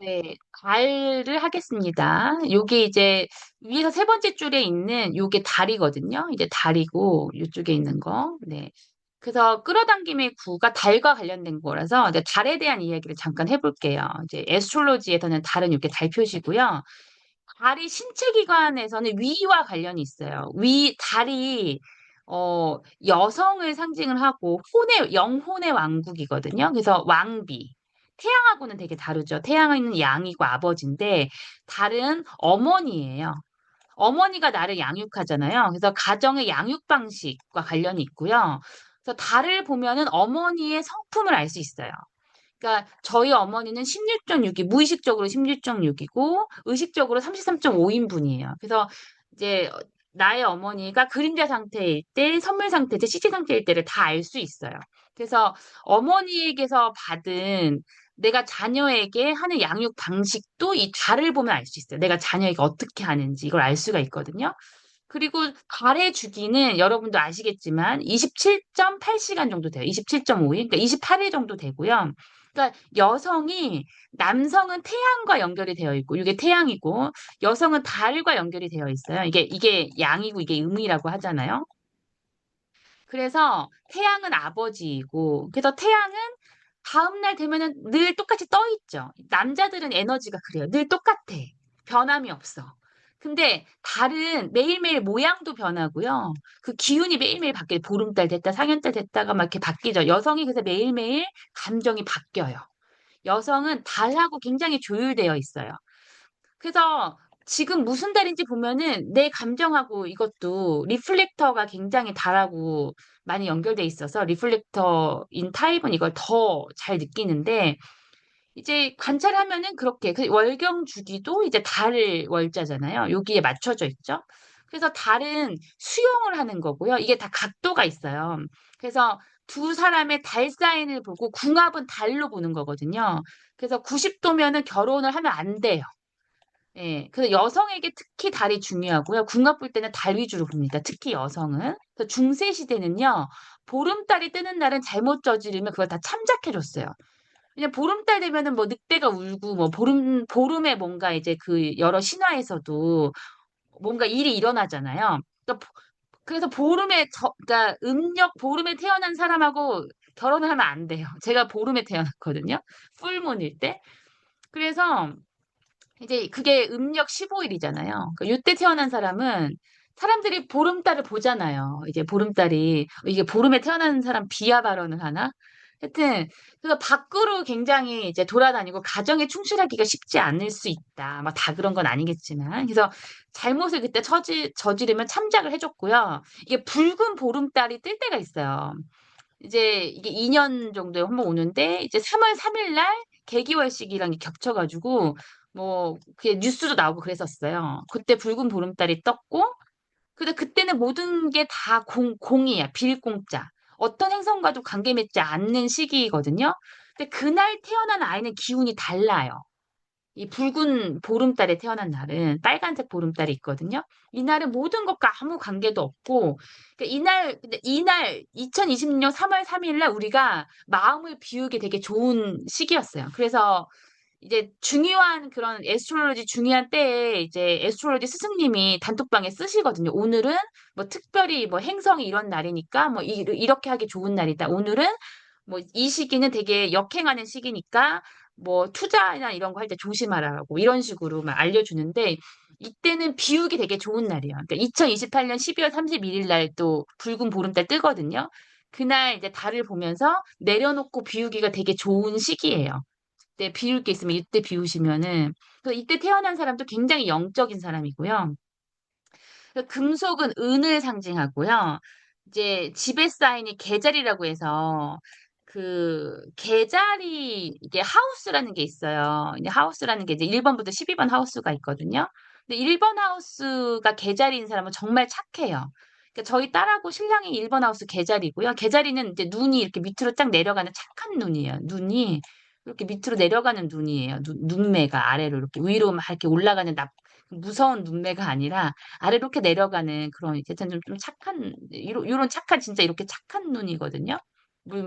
네, 달을 하겠습니다. 요게 이제 위에서 세 번째 줄에 있는 요게 달이거든요. 이제 달이고 이쪽에 있는 거. 네. 그래서 끌어당김의 구가 달과 관련된 거라서 이제 달에 대한 이야기를 잠깐 해볼게요. 이제 에스트롤로지에서는 달은 이렇게 달 표시고요. 달이 신체기관에서는 위와 관련이 있어요. 달이 여성을 상징을 하고 영혼의 왕국이거든요. 그래서 왕비. 태양하고는 되게 다르죠. 태양은 양이고 아버지인데 달은 어머니예요. 어머니가 나를 양육하잖아요. 그래서 가정의 양육 방식과 관련이 있고요. 그래서 달을 보면은 어머니의 성품을 알 수 있어요. 그러니까 저희 어머니는 16.6이 무의식적으로 16.6이고 의식적으로 33.5인분이에요. 그래서 이제 나의 어머니가 그림자 상태일 때, 선물 상태일 때, CC 상태일 때를 다 알 수 있어요. 그래서 어머니에게서 받은 내가 자녀에게 하는 양육 방식도 이 달을 보면 알 수 있어요. 내가 자녀에게 어떻게 하는지 이걸 알 수가 있거든요. 그리고 달의 주기는 여러분도 아시겠지만 27.8시간 정도 돼요. 27.5일, 그러니까 28일 정도 되고요. 그러니까 남성은 태양과 연결이 되어 있고, 이게 태양이고, 여성은 달과 연결이 되어 있어요. 이게 양이고, 이게 음이라고 하잖아요. 그래서 태양은 아버지이고, 그래서 태양은 다음날 되면은 늘 똑같이 떠 있죠. 남자들은 에너지가 그래요. 늘 똑같아. 변함이 없어. 근데 달은 매일매일 모양도 변하고요. 그 기운이 매일매일 바뀌어요. 보름달 됐다, 상현달 됐다가 막 이렇게 바뀌죠. 여성이 그래서 매일매일 감정이 바뀌어요. 여성은 달하고 굉장히 조율되어 있어요. 그래서 지금 무슨 달인지 보면은 내 감정하고 이것도 리플렉터가 굉장히 달하고 많이 연결돼 있어서 리플렉터인 타입은 이걸 더 잘 느끼는데 이제 관찰하면은 그렇게 그 월경 주기도 이제 달 월자잖아요. 여기에 맞춰져 있죠. 그래서 달은 수용을 하는 거고요. 이게 다 각도가 있어요. 그래서 두 사람의 달 사인을 보고 궁합은 달로 보는 거거든요. 그래서 90도면은 결혼을 하면 안 돼요. 예, 그래서 여성에게 특히 달이 중요하고요. 궁합 볼 때는 달 위주로 봅니다. 특히 여성은. 그래서 중세 시대는요, 보름달이 뜨는 날은 잘못 저지르면 그걸 다 참작해줬어요. 그냥 보름달 되면은 뭐 늑대가 울고 뭐 보름에 뭔가 이제 그 여러 신화에서도 뭔가 일이 일어나잖아요. 그래서 그러니까 보름에 태어난 사람하고 결혼을 하면 안 돼요. 제가 보름에 태어났거든요. 풀문일 때. 그래서 이제 그게 음력 15일이잖아요. 이때 태어난 사람은 사람들이 보름달을 보잖아요. 이제 보름달이 이게 보름에 태어난 사람 비하 발언을 하나? 하여튼 그래서 밖으로 굉장히 이제 돌아다니고 가정에 충실하기가 쉽지 않을 수 있다. 막 다 그런 건 아니겠지만 그래서 잘못을 그때 저지르면 참작을 해줬고요. 이게 붉은 보름달이 뜰 때가 있어요. 이제 이게 2년 정도에 한 번 오는데 이제 3월 3일 날 개기월식이랑 겹쳐가지고 뭐 그게 뉴스도 나오고 그랬었어요. 그때 붉은 보름달이 떴고 근데 그때는 모든 게 다 공이야. 빌공짜. 어떤 행성과도 관계 맺지 않는 시기거든요. 근데 그날 태어난 아이는 기운이 달라요. 이 붉은 보름달에 태어난 날은 빨간색 보름달이 있거든요. 이날은 모든 것과 아무 관계도 없고, 그러니까 근데 이날 2026년 3월 3일 날 우리가 마음을 비우기 되게 좋은 시기였어요. 그래서 이제 중요한 그런 에스트로로지 중요한 때에 이제 에스트로로지 스승님이 단톡방에 쓰시거든요. 오늘은 뭐 특별히 뭐 행성이 이런 날이니까 뭐 이렇게 하기 좋은 날이다. 오늘은 뭐 이 시기는 되게 역행하는 시기니까 뭐 투자나 이런 거 할 때 조심하라고 이런 식으로 막 알려주는데 이때는 비우기 되게 좋은 날이에요. 그러니까 2028년 12월 31일 날 또 붉은 보름달 뜨거든요. 그날 이제 달을 보면서 내려놓고 비우기가 되게 좋은 시기예요. 때 비울 게 있으면 이때 비우시면은 이때 태어난 사람도 굉장히 영적인 사람이고요. 금속은 은을 상징하고요. 이제 지배 사인이 계자리라고 해서 그 계자리 이게 하우스라는 게 있어요. 이제 하우스라는 게 이제 1번부터 12번 하우스가 있거든요. 근데 1번 하우스가 계자리인 사람은 정말 착해요. 그러니까 저희 딸하고 신랑이 1번 하우스 계자리고요. 계자리는 이제 눈이 이렇게 밑으로 쫙 내려가는 착한 눈이에요. 눈이 이렇게 밑으로 내려가는 눈이에요. 눈매가 아래로 이렇게 위로 막 이렇게 올라가는 무서운 눈매가 아니라 아래로 이렇게 내려가는 그런 이제 좀 착한 이런 착한 진짜 이렇게 착한 눈이거든요.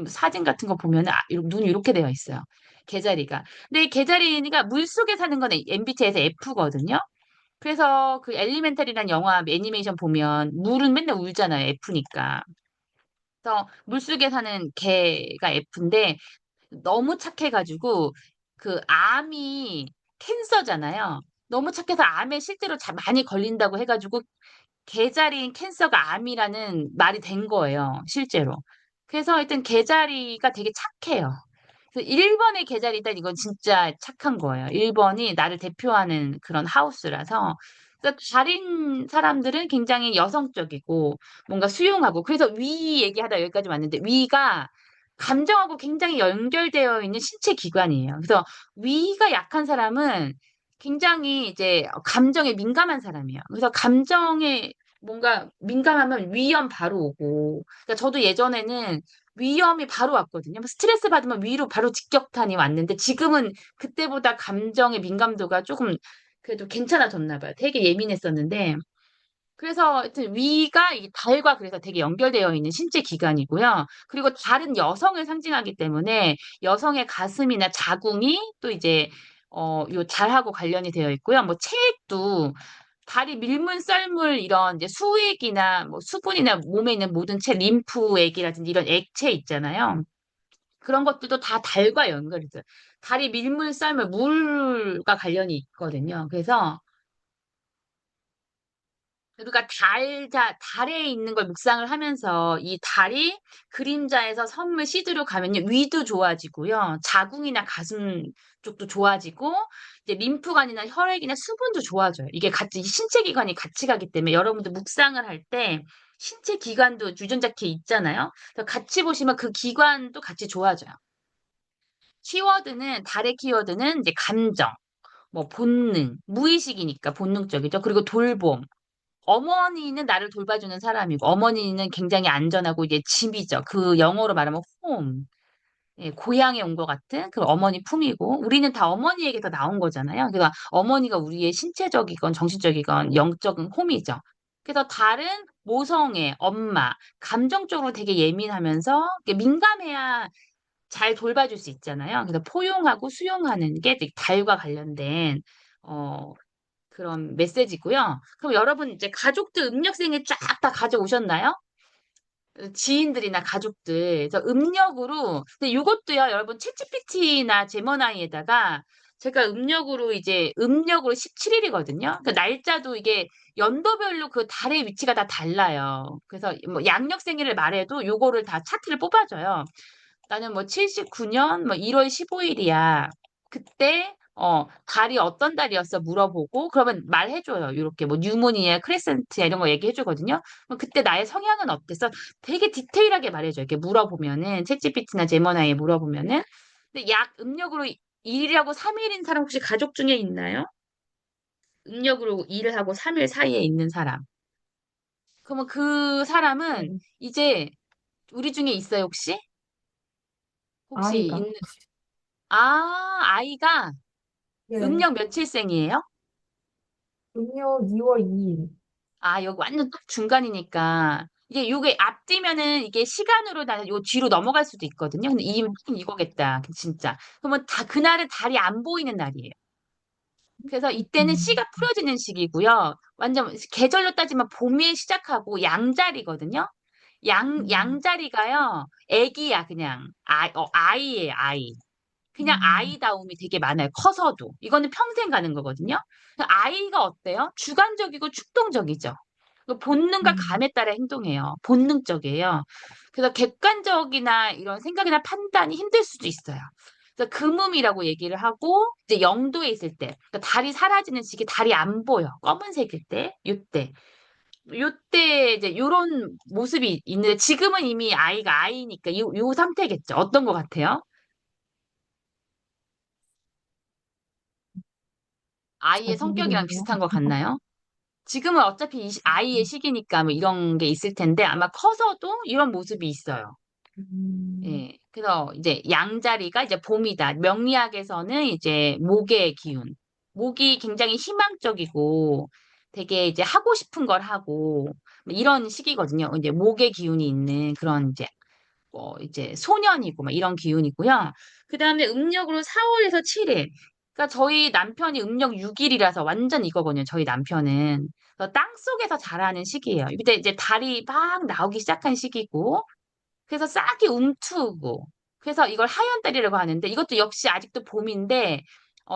사진 같은 거 보면은 눈이 이렇게 되어 있어요. 개자리가. 근데 이 개자리가 물속에 사는 건 MBTI에서 F거든요. 그래서 그 엘리멘탈이라는 영화 애니메이션 보면 물은 맨날 울잖아요. F니까. 그래서 물속에 사는 개가 F인데 너무 착해가지고 그 암이 캔서잖아요. 너무 착해서 암에 실제로 많이 걸린다고 해가지고 개자리인 캔서가 암이라는 말이 된 거예요, 실제로. 그래서 하여튼 개자리가 되게 착해요. 그래서 1번의 개자리다 이건 진짜 착한 거예요. 1번이 나를 대표하는 그런 하우스라서. 그래서 다른 사람들은 굉장히 여성적이고 뭔가 수용하고 그래서 위 얘기하다 여기까지 왔는데 위가 감정하고 굉장히 연결되어 있는 신체 기관이에요. 그래서 위가 약한 사람은 굉장히 이제 감정에 민감한 사람이에요. 그래서 감정에 뭔가 민감하면 위험 바로 오고. 그러니까 저도 예전에는 위험이 바로 왔거든요. 뭐 스트레스 받으면 위로 바로 직격탄이 왔는데 지금은 그때보다 감정의 민감도가 조금 그래도 괜찮아졌나 봐요. 되게 예민했었는데. 그래서 하여튼 위가 이 달과 그래서 되게 연결되어 있는 신체 기관이고요. 그리고 다른 여성을 상징하기 때문에 여성의 가슴이나 자궁이 또 이제 요 달하고 관련이 되어 있고요. 뭐 체액도 다리 밀물, 썰물 이런 이제 수액이나 뭐 수분이나 몸에 있는 모든 림프액이라든지 이런 액체 있잖아요. 그런 것들도 다 달과 연결이 있어요. 다리 밀물, 썰물, 물과 관련이 있거든요. 그래서 그러니까 달에 있는 걸 묵상을 하면서 이 달이 그림자에서 선물 시드로 가면요. 위도 좋아지고요. 자궁이나 가슴 쪽도 좋아지고, 이제 림프관이나 혈액이나 수분도 좋아져요. 이게 같이, 이 신체 기관이 같이 가기 때문에 여러분들 묵상을 할 때 신체 기관도 유전자 키 있잖아요. 그래서 같이 보시면 그 기관도 같이 좋아져요. 달의 키워드는 이제 감정, 뭐 본능, 무의식이니까 본능적이죠. 그리고 돌봄. 어머니는 나를 돌봐주는 사람이고, 어머니는 굉장히 안전하고, 이제 집이죠. 그 영어로 말하면 홈. 예, 고향에 온 것 같은 그 어머니 품이고, 우리는 다 어머니에게서 나온 거잖아요. 그래서 어머니가 우리의 신체적이건 정신적이건 영적인 홈이죠. 그래서 다른 모성애, 엄마, 감정적으로 되게 예민하면서 이렇게 민감해야 잘 돌봐줄 수 있잖아요. 그래서 포용하고 수용하는 게 이제 달과 관련된, 어, 그런 메시지고요. 그럼 여러분 이제 가족들 음력생일 쫙 다 가져오셨나요? 지인들이나 가족들. 그래서 음력으로 근데 이것도요, 여러분 챗GPT나 제머나이에다가 제가 음력으로 17일이거든요. 그 날짜도 이게 연도별로 그 달의 위치가 다 달라요. 그래서 뭐 양력생일을 말해도 요거를 다 차트를 뽑아줘요. 나는 뭐 79년 뭐 1월 15일이야. 그때 달이 어떤 달이었어 물어보고 그러면 말해줘요. 이렇게 뭐 뉴문이야, 크레센트야 이런 거 얘기해주거든요. 그럼 그때 나의 성향은 어땠어? 되게 디테일하게 말해줘요. 이렇게 물어보면은 챗GPT나 제머나이에 물어보면은 근데 약 음력으로 2일하고 3일인 사람 혹시 가족 중에 있나요? 음력으로 2일하고 3일 사이에 있는 사람. 그러면 그 사람은 네. 이제 우리 중에 있어요, 혹시? 혹시 아이가. 있는 아이가 예. 음력 며칠생이에요? 음력 2월 2일. 여기 완전 딱 중간이니까. 요게 앞뒤면은 이게 시간으로 요 뒤로 넘어갈 수도 있거든요. 근데 이거겠다. 진짜. 그러면 그날은 달이 안 보이는 날이에요. 그래서 이때는 씨가 풀어지는 시기고요. 완전 계절로 따지면 봄이 시작하고 양자리거든요. 음, 양자리가요. 애기야, 그냥. 아이예요, 아이. 그냥 음, 아이다움이 되게 많아요. 커서도. 이거는 평생 가는 거거든요. 아이가 어때요? 주관적이고 충동적이죠. 그 본능과 음, 감에 따라 행동해요. 본능적이에요. 그래서 객관적이나 이런 생각이나 판단이 힘들 수도 있어요. 그래서 금음이라고 얘기를 하고 이제 영도에 있을 때, 그러니까 달이 사라지는 시기, 달이 안 보여. 검은색일 때, 요때. 요때 이제 요런 모습이 있는데 지금은 이미 아이가 아이니까 요 상태겠죠. 어떤 것 같아요? 잘 아이의 성격이랑 모르겠네요. 비슷한 것 같나요? 지금은 어차피 아이의 시기니까 뭐 이런 게 있을 텐데 아마 커서도 이런 모습이 있어요. 음, 예. 그래서 이제 양자리가 이제 봄이다. 명리학에서는 이제 목의 기운. 목이 굉장히 희망적이고 되게 이제 하고 싶은 걸 하고 뭐 이런 시기거든요. 이제 목의 기운이 있는 그런 이제 이제 소년이고 막 이런 기운이고요. 그다음에 음력으로 4월에서 7일. 그러니까 저희 남편이 음력 6일이라서 완전 이거거든요. 저희 남편은. 그래서 땅 속에서 자라는 시기예요. 이때 이제 달이 막 나오기 시작한 시기고, 그래서 싹이 움트고, 그래서 이걸 하얀달이라고 하는데, 이것도 역시 아직도 봄인데,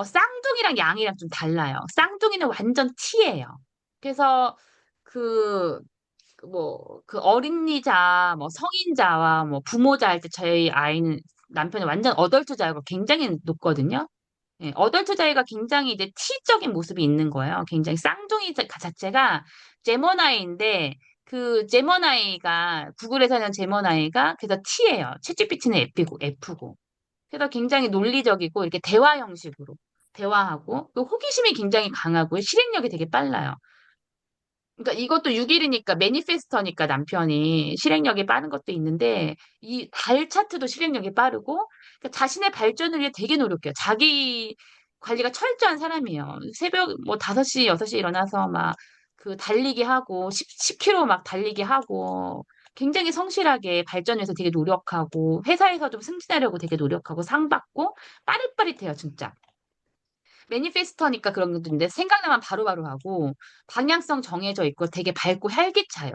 쌍둥이랑 양이랑 좀 달라요. 쌍둥이는 완전 T예요. 그래서 그, 그 어린이자, 뭐 성인자와 뭐 부모자 할 때 저희 아이는, 남편이 완전 어덜트 자유가 굉장히 높거든요. 예, 어덜트 자이가 굉장히 이제 T적인 모습이 있는 거예요. 굉장히 쌍둥이 자체가 제머나이인데 그 제머나이가 구글에서는 제머나이가 그래서 T예요. 챗GPT는 F고. 그래서 굉장히 논리적이고 이렇게 대화 형식으로 대화하고 또 호기심이 굉장히 강하고 실행력이 되게 빨라요. 그러니까 이것도 6일이니까 매니페스터니까 남편이 실행력이 빠른 것도 있는데 이 달 차트도 실행력이 빠르고 그러니까 자신의 발전을 위해 되게 노력해요. 자기 관리가 철저한 사람이에요. 새벽 뭐 5시, 6시 일어나서 막 그 달리기 하고 10km 막 달리기 하고 굉장히 성실하게 발전을 위해서 되게 노력하고 회사에서도 승진하려고 되게 노력하고 상 받고 빠릿빠릿해요, 진짜. 매니페스터니까 그런 것도 있는데 생각나면 바로바로 하고 방향성 정해져 있고 되게 밝고 활기차요.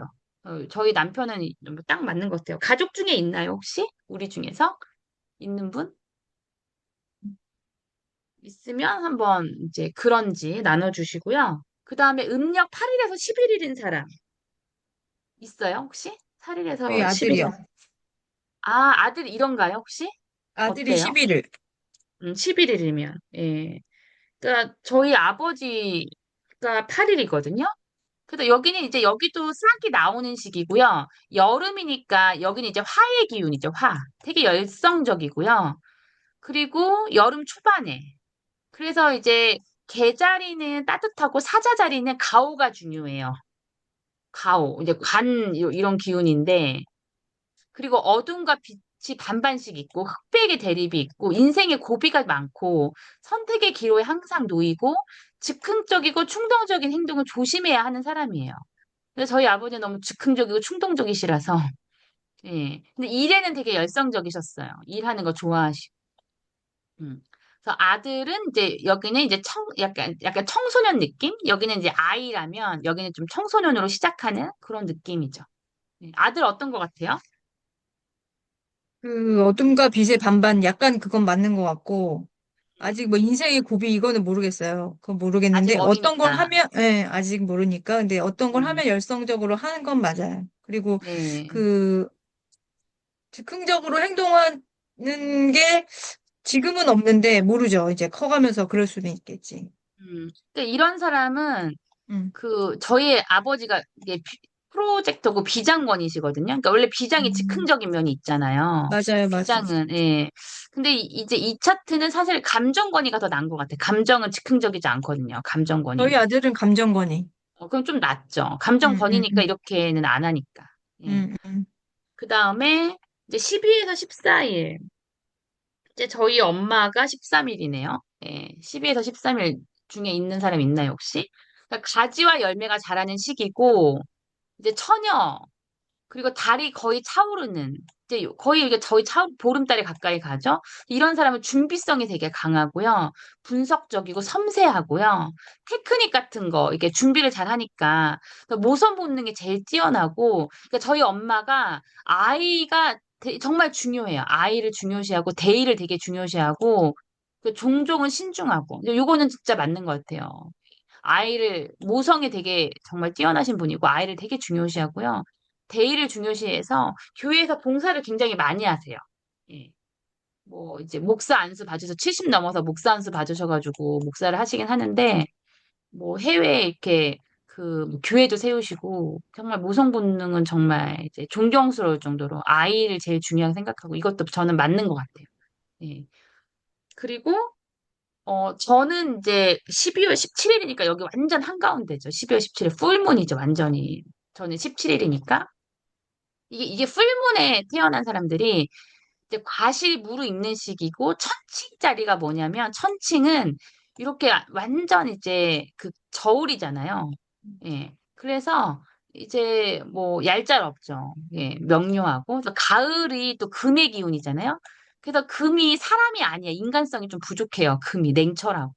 저희 남편은 딱 맞는 것 같아요. 가족 중에 있나요, 혹시? 우리 중에서 있는 분? 있으면 한번 이제 그런지 나눠주시고요. 그 다음에 음력 8일에서 11일인 사람 있어요, 혹시? 저희 8일에서 11일. 아들이요. 아, 아들 이런가요, 혹시? 아들이 어때요? 11일. 11일이면. 예. 그러니까 저희 아버지가 8일이거든요. 그래서 여기는 이제 여기도 싹이 나오는 시기고요. 여름이니까 여기는 이제 화의 기운이죠. 화. 되게 열성적이고요. 그리고 여름 초반에. 그래서 이제 개자리는 따뜻하고 사자자리는 가오가 중요해요. 가오. 이제 이런 기운인데 그리고 어둠과 빛이 반반씩 있고 흑백의 대립이 있고 인생의 고비가 많고 선택의 기로에 항상 놓이고 즉흥적이고 충동적인 행동을 조심해야 하는 사람이에요. 근데 저희 아버지는 너무 즉흥적이고 충동적이시라서, 예. 근데 일에는 되게 열성적이셨어요. 일하는 거 좋아하시고. 그래서 아들은 이제, 여기는 이제 약간 청소년 느낌? 여기는 이제 아이라면, 여기는 좀 청소년으로 시작하는 그런 느낌이죠. 예. 아들 어떤 것 같아요? 그 어둠과 빛의 반반 약간 그건 맞는 것 같고 아직 뭐 인생의 고비 이거는 모르겠어요. 그건 아직 모르겠는데 어떤 걸 어리니까. 하면 예, 아직 모르니까 근데 어떤 걸 음, 하면 열성적으로 하는 건 맞아요. 그리고 네. 그 즉흥적으로 행동하는 게 지금은 없는데 모르죠. 이제 커가면서 그럴 수는 있겠지. 근데 이런 사람은 음. 저희 아버지가 이게 프로젝터고 비장권이시거든요. 그러니까 원래 비장이 음. 즉흥적인 면이 있잖아요. 맞아요, 맞아요. 비장은, 예. 근데 이제 이 차트는 사실 감정권이가 더 나은 것 같아요. 감정은 즉흥적이지 않거든요. 감정권이. 저희 아들은 감정권이. 그럼 좀 낫죠. 음, 음, 감정권이니까 음, 이렇게는 안 하니까. 예. 음. 그 다음에 이제 12에서 14일. 이제 저희 엄마가 13일이네요. 예. 12에서 13일 중에 있는 사람 있나요, 혹시? 그러니까 가지와 열매가 자라는 시기고, 이제 처녀, 그리고 달이 거의 차오르는, 이제 거의 이게 저희 보름달에 가까이 가죠? 이런 사람은 준비성이 되게 강하고요. 분석적이고 섬세하고요. 테크닉 같은 거, 이렇게 준비를 잘 하니까 모선 본능이 제일 뛰어나고, 그러니까 저희 엄마가 아이가 정말 중요해요. 아이를 중요시하고, 대의를 되게 중요시하고, 그 종종은 신중하고. 근데 요거는 진짜 맞는 것 같아요. 모성에 되게 정말 뛰어나신 분이고, 아이를 되게 중요시하고요. 대의를 중요시해서 교회에서 봉사를 굉장히 많이 하세요. 예. 뭐 이제 목사 안수 받으셔서 70 넘어서 목사 안수 받으셔가지고 목사를 하시긴 하는데 뭐 해외에 이렇게 뭐 교회도 세우시고 정말 모성 본능은 정말 이제 존경스러울 정도로 아이를 제일 중요하게 생각하고 이것도 저는 맞는 것 같아요. 예. 그리고 저는 이제 12월 17일이니까 여기 완전 한가운데죠. 12월 17일 풀문이죠, 완전히. 저는 17일이니까. 이게 풀문에 태어난 사람들이 이제 과실 무르익는 시기고 천칭 자리가 뭐냐면 천칭은 이렇게 완전 이제 그 저울이잖아요. 예. 그래서 이제 뭐 얄짤없죠. 예, 명료하고. 또 가을이 또 금의 기운이잖아요. 그래서 금이 사람이 아니야. 인간성이 좀 부족해요. 금이 냉철하고.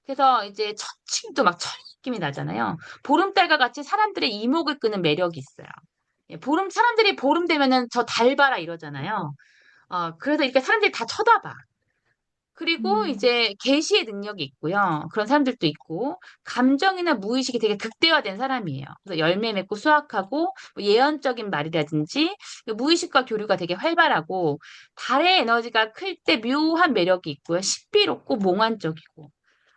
그래서 이제 천칭도 막 철 느낌이 나잖아요. 보름달과 같이 사람들의 이목을 끄는 매력이 있어요. 예, 사람들이 보름 되면은 저 달 봐라 이러잖아요. 그래서 이렇게 사람들이 다 쳐다봐. 그리고 음. 이제 계시의 능력이 있고요. 그런 사람들도 있고, 감정이나 무의식이 되게 극대화된 사람이에요. 그래서 열매 맺고 수확하고, 뭐 예언적인 말이라든지, 무의식과 교류가 되게 활발하고, 달의 에너지가 클 때 묘한 매력이 있고요. 신비롭고 몽환적이고.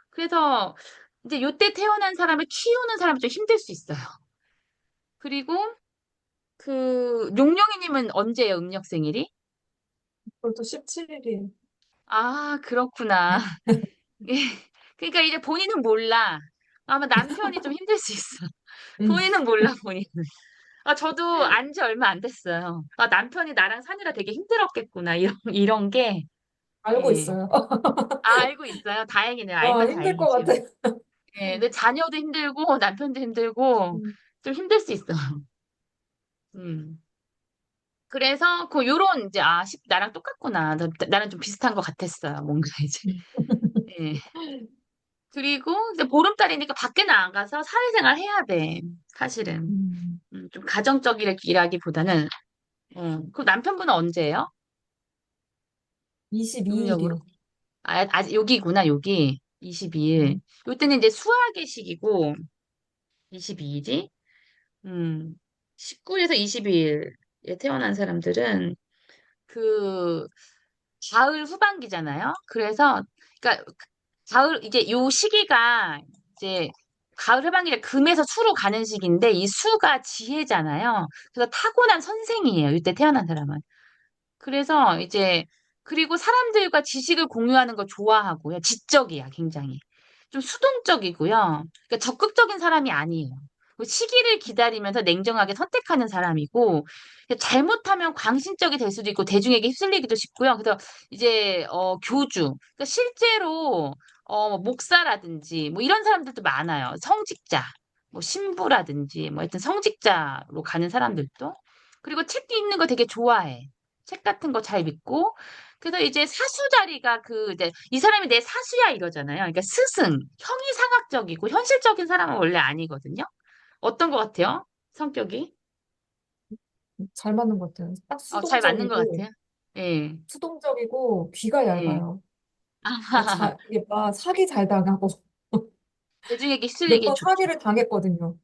그래서 이제 요때 태어난 사람을 키우는 사람이 좀 힘들 수 있어요. 그리고 용용이님은 언제예요, 음력 생일이? 그것도 17일이. 아, 그렇구나. 예. 그러니까 이제 본인은 몰라. 아마 남편이 좀 힘들 수 있어. 음. 본인은 몰라, 본인은. 저도 안지 얼마 안 됐어요. 남편이 나랑 사느라 되게 힘들었겠구나. 이런 게. 알고 예. 있어요. 알고 있어요. 다행이네요. 알면 힘들 것 다행이지. 같아. 예. 근데 자녀도 힘들고, 남편도 힘들고, 음. 좀 힘들 수 있어. 음. 그래서, 요런, 이제, 나랑 똑같구나. 나랑 좀 비슷한 것 같았어요. 뭔가 이제. 예. 그리고 이제 보름달이니까 밖에 나가서 사회생활 해야 돼. 사실은. 음. 좀 가정적이라기보다는, 그 남편분은 언제예요? 음력으로? 22일이요. 아직 여기구나, 여기. 22일. 음. 요때는 이제 수학의 시기고, 22일이. 19일에서 22일에 태어난 사람들은 그 가을 후반기잖아요. 그래서, 그러니까 가을, 이제 요 시기가 이제 가을 후반기에 금에서 수로 가는 시기인데 이 수가 지혜잖아요. 그래서 타고난 선생이에요. 이때 태어난 사람은. 그래서 이제 그리고 사람들과 지식을 공유하는 걸 좋아하고요. 지적이야, 굉장히. 좀 수동적이고요. 그러니까 적극적인 사람이 아니에요. 그 시기를 기다리면서 냉정하게 선택하는 사람이고 잘못하면 광신적이 될 수도 있고 대중에게 휩쓸리기도 쉽고요. 그래서 이제 교주, 그러니까 실제로 목사라든지 뭐 이런 사람들도 많아요. 성직자, 뭐 신부라든지 뭐 하여튼 성직자로 가는 사람들도 그리고 책 읽는 거 되게 좋아해. 책 같은 거 잘 믿고. 그래서 이제 사수 자리가 이제 이 사람이 내 사수야 이러잖아요. 그러니까 스승, 형이상학적이고 현실적인 사람은 원래 아니거든요. 어떤 것 같아요? 성격이? 잘 맞는 것 같아요. 딱 잘 맞는 것 수동적이고, 같아요. 예, 귀가 예. 얇아요. 이게 막 사기 잘 당하고, 대중에게 몇 휩쓸리기 번 좋죠. 사기를 당했거든요.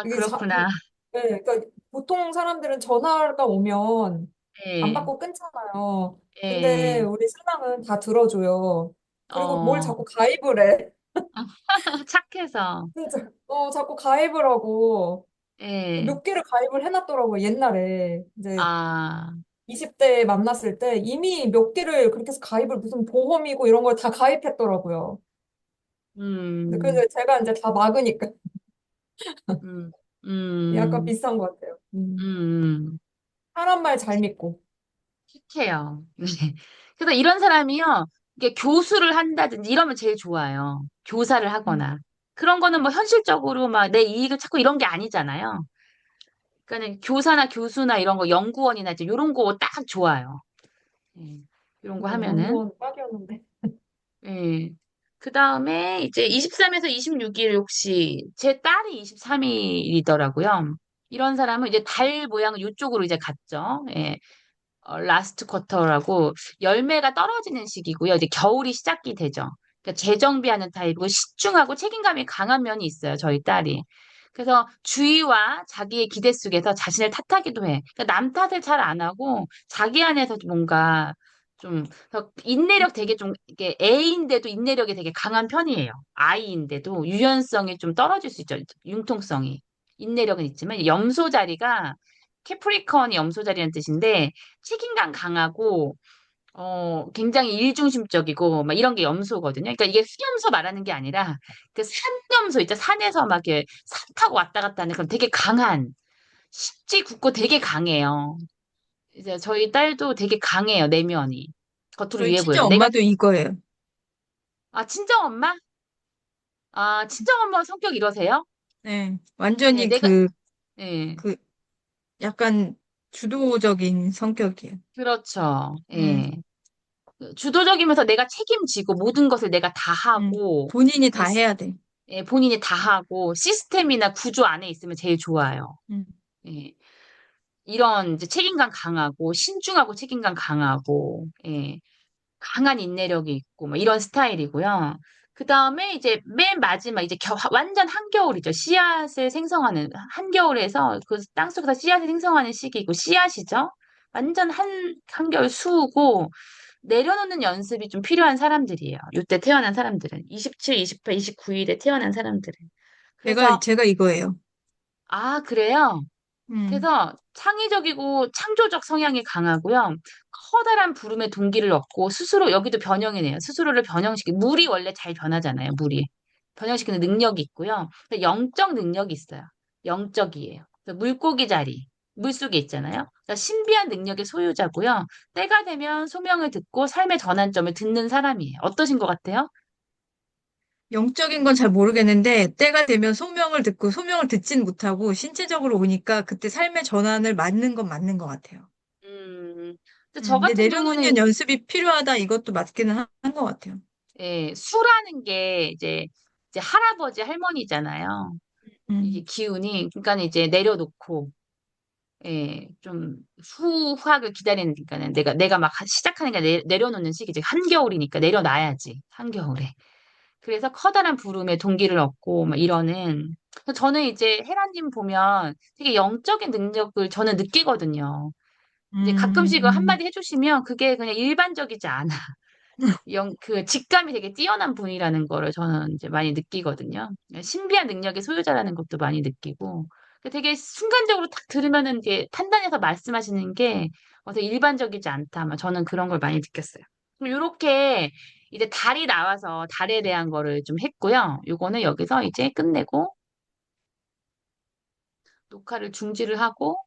이게 그렇구나. 네, 그러니까 보통 사람들은 전화가 오면 안 예, 받고 끊잖아요. 근데 예, 우리 신랑은 다 들어줘요. 그리고 뭘 어, 자꾸 가입을 해. 착해서. 진짜, 자꾸 가입을 하고, 예, 몇 개를 가입을 해놨더라고요, 옛날에. 이제 아, 20대 만났을 때 이미 몇 개를 그렇게 해서 가입을 무슨 보험이고 이런 걸 다 가입했더라고요. 근데 음, 그래서 제가 이제 다 막으니까 음, 약간 음, 비슷한 것 같아요. 음. 사람 말 잘 믿고. 착해요. 네. 그래서 이런 사람이요, 이게 교수를 한다든지 이러면 제일 좋아요. 교사를 음, 하거나. 그런 거는 뭐 현실적으로 막 내 이익을 찾고 이런 게 아니잖아요. 그러니까는 교사나 교수나 이런 거 연구원이나 이제 이런 거 딱 좋아요. 예, 이런 거 하면은. 연구원 딱이었는데. 예. 그 다음에 이제 23에서 26일 혹시 제 딸이 23일이더라고요. 이런 사람은 이제 달 모양은 이쪽으로 이제 갔죠. 예. 라스트 쿼터라고 열매가 떨어지는 시기고요. 이제 겨울이 시작이 되죠. 그러니까 재정비하는 타입이고 신중하고 책임감이 강한 면이 있어요. 저희 딸이. 그래서 주의와 자기의 기대 속에서 자신을 탓하기도 해. 그러니까 남 탓을 잘 안 하고 자기 안에서 뭔가 좀 그래서 인내력 되게 좀 이게 애인데도 인내력이 되게 강한 편이에요. 아이인데도 유연성이 좀 떨어질 수 있죠. 융통성이. 인내력은 있지만 염소 자리가 캐프리컨이 염소 자리라는 뜻인데 책임감 강하고 굉장히 일중심적이고 막 이런 게 염소거든요. 그러니까 이게 수염소 말하는 게 아니라 그 산염소 있죠. 산에서 막 이렇게 산 타고 왔다 갔다 하는 그런 되게 강한 십지 굳고 되게 강해요. 이제 저희 딸도 되게 강해요. 내면이. 겉으로 저희 유해 보여도. 친정 내가 엄마도 이거예요. 친정엄마? 친정엄마 성격 이러세요? 네. 네, 완전히 내가 그 예, 그 약간 주도적인 성격이에요. 그렇죠. 음, 예. 주도적이면서 내가 책임지고 모든 것을 내가 다 하고, 본인이 이 다 해야 돼. 본인이 다 하고, 시스템이나 구조 안에 있으면 제일 좋아요. 음. 예. 이런 이제 책임감 강하고, 신중하고 책임감 강하고, 예. 강한 인내력이 있고, 뭐 이런 스타일이고요. 그 다음에 이제 맨 마지막, 이제 완전 한겨울이죠. 씨앗을 생성하는, 한겨울에서 그 땅속에서 씨앗을 생성하는 시기이고, 씨앗이죠. 완전 한겨울 수우고, 내려놓는 연습이 좀 필요한 사람들이에요. 이때 태어난 사람들은. 27, 28, 29일에 태어난 사람들은. 그래서, 제가 이거예요. 아, 그래요? 음, 그래서 창의적이고 창조적 성향이 강하고요. 커다란 부름의 동기를 얻고 스스로 여기도 변형이네요. 스스로를 물이 원래 잘 변하잖아요. 물이 변형시키는 능력이 있고요. 근데 영적 능력이 있어요. 영적이에요. 그래서 물고기 자리 물속에 있잖아요. 그래서 신비한 능력의 소유자고요. 때가 되면 소명을 듣고 삶의 전환점을 듣는 사람이에요. 어떠신 것 같아요? 영적인 건 잘 모르겠는데, 때가 되면 소명을 듣고, 소명을 듣진 못하고, 신체적으로 오니까 그때 삶의 전환을 맞는 건 맞는 것 같아요. 근데 저 근데 같은 내려놓는 경우는 연습이 필요하다, 이것도 맞기는 한 것 같아요. 수라는 게 이제 할아버지 할머니잖아요. 이게 음, 기운이 그러니까 이제 내려놓고 좀 후학을 기다리는 그러니까는 내가 막 시작하니까 내려놓는 시기 이제 한겨울이니까 내려놔야지 한겨울에. 그래서 커다란 부름에 동기를 얻고 막 이러는 그래서 저는 이제 헤라님 보면 되게 영적인 능력을 저는 느끼거든요. 이제 가끔씩 그 음, 한마디 해주시면 그게 그냥 일반적이지 않아. 그 직감이 되게 뛰어난 분이라는 거를 저는 이제 많이 느끼거든요. 신비한 능력의 소유자라는 것도 많이 느끼고. 되게 순간적으로 딱 들으면은 이게 판단해서 말씀하시는 게 되게 일반적이지 않다. 저는 그런 걸 많이 느꼈어요. 이렇게 이제 달이 나와서 달에 대한 거를 좀 했고요. 요거는 여기서 이제 끝내고 녹화를 중지를 하고